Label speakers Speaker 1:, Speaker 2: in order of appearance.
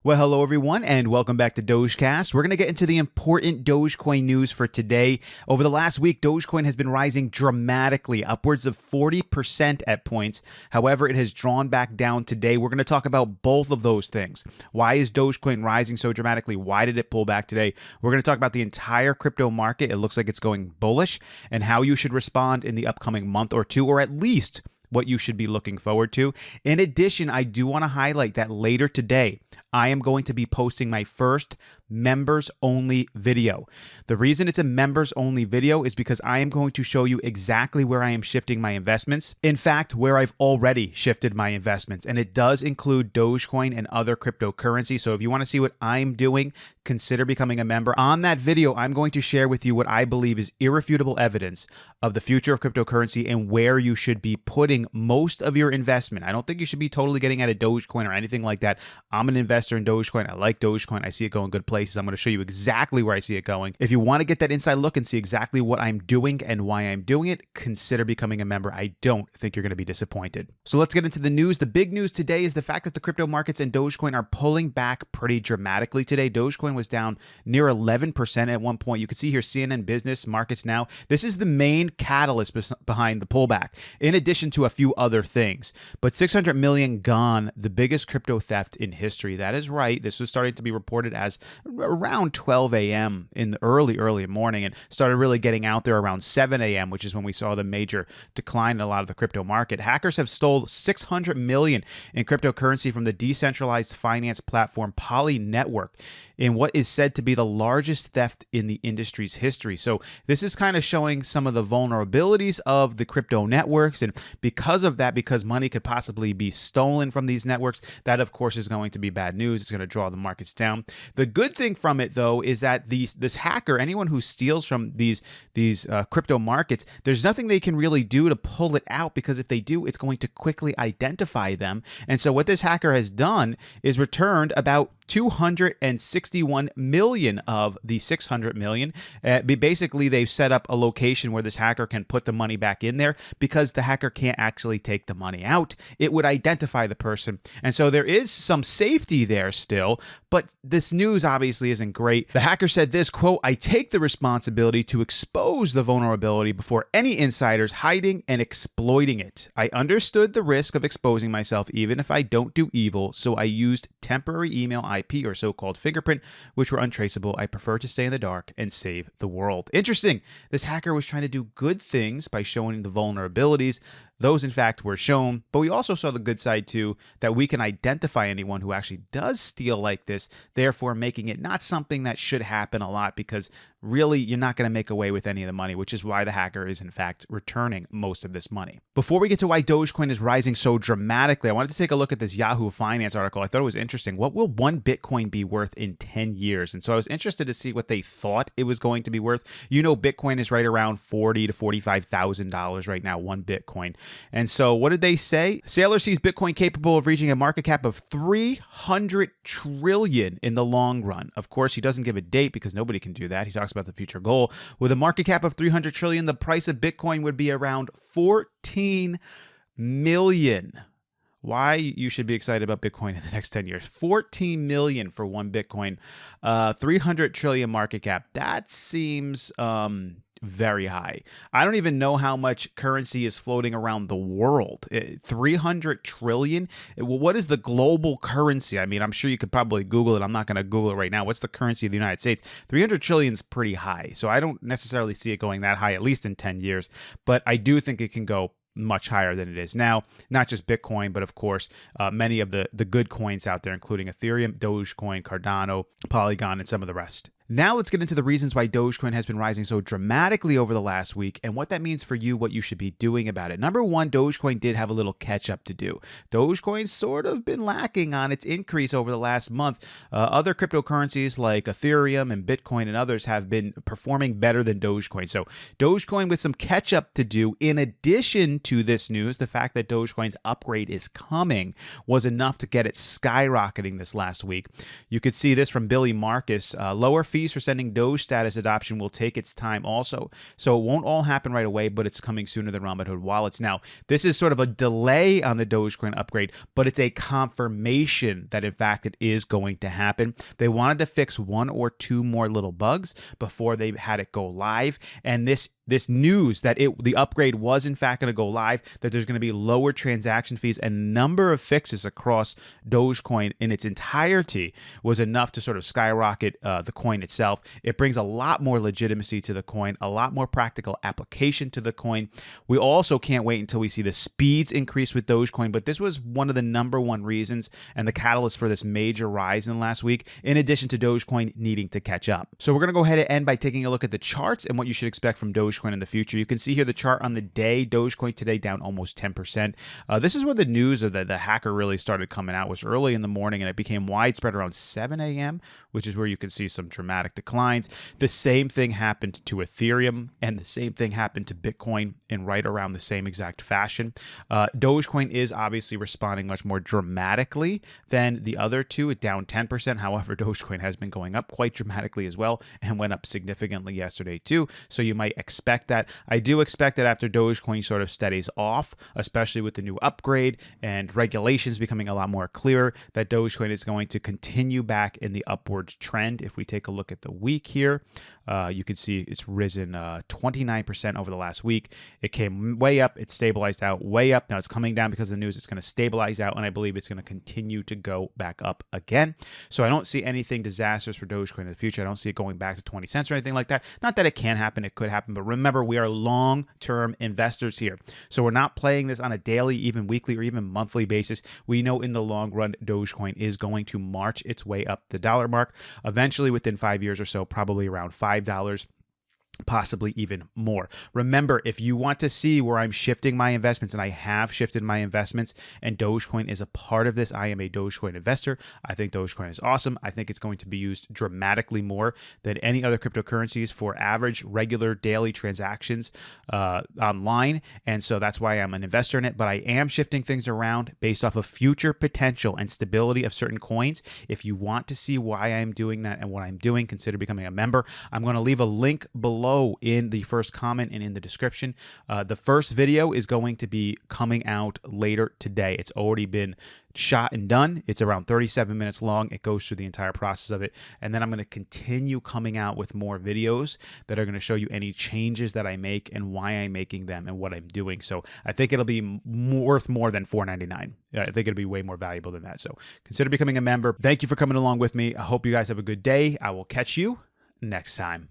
Speaker 1: Well, hello everyone, and welcome back to Dogecast. We're going to get into the important Dogecoin news for today. Over the last week, Dogecoin has been rising dramatically, upwards of 40% at points. However, it has drawn back down today. We're going to talk about both of those things. Why is Dogecoin rising so dramatically? Why did it pull back today? We're going to talk about the entire crypto market. It looks like it's going bullish, and how you should respond in the upcoming month or two, or at least what you should be looking forward to. In addition, I do want to highlight that later today, I am going to be posting my first members only video. The reason it's a members only video is because I am going to show you exactly where I am shifting my investments. In fact, where I've already shifted my investments, and it does include Dogecoin and other cryptocurrency. So if you want to see what I'm doing, consider becoming a member. On that video, I'm going to share with you what I believe is irrefutable evidence of the future of cryptocurrency and where you should be putting most of your investment. I don't think you should be totally getting out of Dogecoin or anything like that. I'm an investor in Dogecoin. I like Dogecoin. I see it going good places. I'm going to show you exactly where I see it going. If you want to get that inside look and see exactly what I'm doing and why I'm doing it, consider becoming a member. I don't think you're going to be disappointed. So let's get into the news. The big news today is the fact that the crypto markets and Dogecoin are pulling back pretty dramatically today. Dogecoin was down near 11% at one point. You can see here CNN Business Markets Now. This is the main catalyst behind the pullback, in addition to a few other things. But 600 million gone, the biggest crypto theft in history. That is right. This was starting to be reported as around 12 a.m. in the early morning, and started really getting out there around 7 a.m., which is when we saw the major decline in a lot of the crypto market. Hackers have stole 600 million in cryptocurrency from the decentralized finance platform Poly Network in what is said to be the largest theft in the industry's history. So this is kind of showing some of the vulnerabilities of the crypto networks, and because of that, because money could possibly be stolen from these networks, that of course is going to be bad news. It's going to draw the markets down. The good thing from it, though, is that this hacker, anyone who steals from these crypto markets, there's nothing they can really do to pull it out, because if they do, it's going to quickly identify them. And so what this hacker has done is returned about 261 million of the 600 million. Basically, they've set up a location where this hacker can put the money back in there, because the hacker can't actually take the money out. It would identify the person. And so there is some safety there still, but this news obviously isn't great. The hacker said this, quote, "I take the responsibility to expose the vulnerability before any insiders hiding and exploiting it. I understood the risk of exposing myself even if I don't do evil, so I used temporary email IP or so-called fingerprint, which were untraceable. I prefer to stay in the dark and save the world." Interesting. This hacker was trying to do good things by showing the vulnerabilities. Those, in fact, were shown, but we also saw the good side, too, that we can identify anyone who actually does steal like this, therefore making it not something that should happen a lot, because really, you're not going to make away with any of the money, which is why the hacker is, in fact, returning most of this money. Before we get to why Dogecoin is rising so dramatically, I wanted to take a look at this Yahoo Finance article. I thought it was interesting. What will one Bitcoin be worth in 10 years? And so I was interested to see what they thought it was going to be worth. You know, Bitcoin is right around $40,000 to $45,000 right now, one Bitcoin. And so what did they say? Saylor sees Bitcoin capable of reaching a market cap of 300 trillion in the long run. Of course, he doesn't give a date, because nobody can do that. He talks about the future goal. With a market cap of 300 trillion, the price of Bitcoin would be around 14 million. Why you should be excited about Bitcoin in the next 10 years. 14 million for one Bitcoin, 300 trillion market cap. That seems very high. I don't even know how much currency is floating around the world. 300 trillion? What is the global currency? I mean, I'm sure you could probably Google it. I'm not going to Google it right now. What's the currency of the United States? 300 trillion is pretty high. So I don't necessarily see it going that high, at least in 10 years. But I do think it can go much higher than it is now. Not just Bitcoin, but of course, many of the good coins out there, including Ethereum, Dogecoin, Cardano, Polygon, and some of the rest. Now let's get into the reasons why Dogecoin has been rising so dramatically over the last week, and what that means for you, what you should be doing about it. Number one, Dogecoin did have a little catch up to do. Dogecoin's sort of been lacking on its increase over the last month. Other cryptocurrencies like Ethereum and Bitcoin and others have been performing better than Dogecoin. So Dogecoin with some catch up to do, in addition to this news, the fact that Dogecoin's upgrade is coming was enough to get it skyrocketing this last week. You could see this from Billy Marcus. Lower fees fees for sending Doge status adoption will take its time also. So it won't all happen right away, but it's coming sooner than Robinhood wallets. Now, this is sort of a delay on the Dogecoin upgrade, but it's a confirmation that in fact it is going to happen. They wanted to fix one or two more little bugs before they had it go live. And this news that the upgrade was in fact going to go live, that there's going to be lower transaction fees, and number of fixes across Dogecoin in its entirety was enough to sort of skyrocket the coin itself. It brings a lot more legitimacy to the coin, a lot more practical application to the coin. We also can't wait until we see the speeds increase with Dogecoin, but this was one of the number one reasons and the catalyst for this major rise in the last week, in addition to Dogecoin needing to catch up. So we're going to go ahead and end by taking a look at the charts and what you should expect from Dogecoin in the future. You can see here the chart on the day. Dogecoin today down almost 10%. This is where the news of the hacker really started coming out, was early in the morning, and it became widespread around 7 a.m., which is where you can see some dramatic declines. The same thing happened to Ethereum, and the same thing happened to Bitcoin in right around the same exact fashion. Dogecoin is obviously responding much more dramatically than the other two. It down 10%. However, Dogecoin has been going up quite dramatically as well, and went up significantly yesterday too. So you might expect that. I do expect that after Dogecoin sort of steadies off, especially with the new upgrade and regulations becoming a lot more clear, that Dogecoin is going to continue back in the upward trend. If we take a look at the week here, you can see it's risen 29% over the last week. It came way up, it stabilized out, way up. Now it's coming down because of the news. It's going to stabilize out, and I believe it's going to continue to go back up again. So I don't see anything disastrous for Dogecoin in the future. I don't see it going back to 20 cents or anything like that. Not that it can happen, it could happen, but remember, we are long-term investors here. So we're not playing this on a daily, even weekly, or even monthly basis. We know in the long run, Dogecoin is going to march its way up the dollar mark, eventually within 5 years or so, probably around $5, possibly even more. Remember, if you want to see where I'm shifting my investments, and I have shifted my investments, and Dogecoin is a part of this, I am a Dogecoin investor. I think Dogecoin is awesome. I think it's going to be used dramatically more than any other cryptocurrencies for average, regular, daily transactions online. And so that's why I'm an investor in it. But I am shifting things around based off of future potential and stability of certain coins. If you want to see why I'm doing that and what I'm doing, consider becoming a member. I'm going to leave a link below in the first comment and in the description. The first video is going to be coming out later today. It's already been shot and done. It's around 37 minutes long. It goes through the entire process of it. And then I'm going to continue coming out with more videos that are going to show you any changes that I make and why I'm making them and what I'm doing. So I think it'll be worth more than $4.99. I think it'll be way more valuable than that. So consider becoming a member. Thank you for coming along with me. I hope you guys have a good day. I will catch you next time.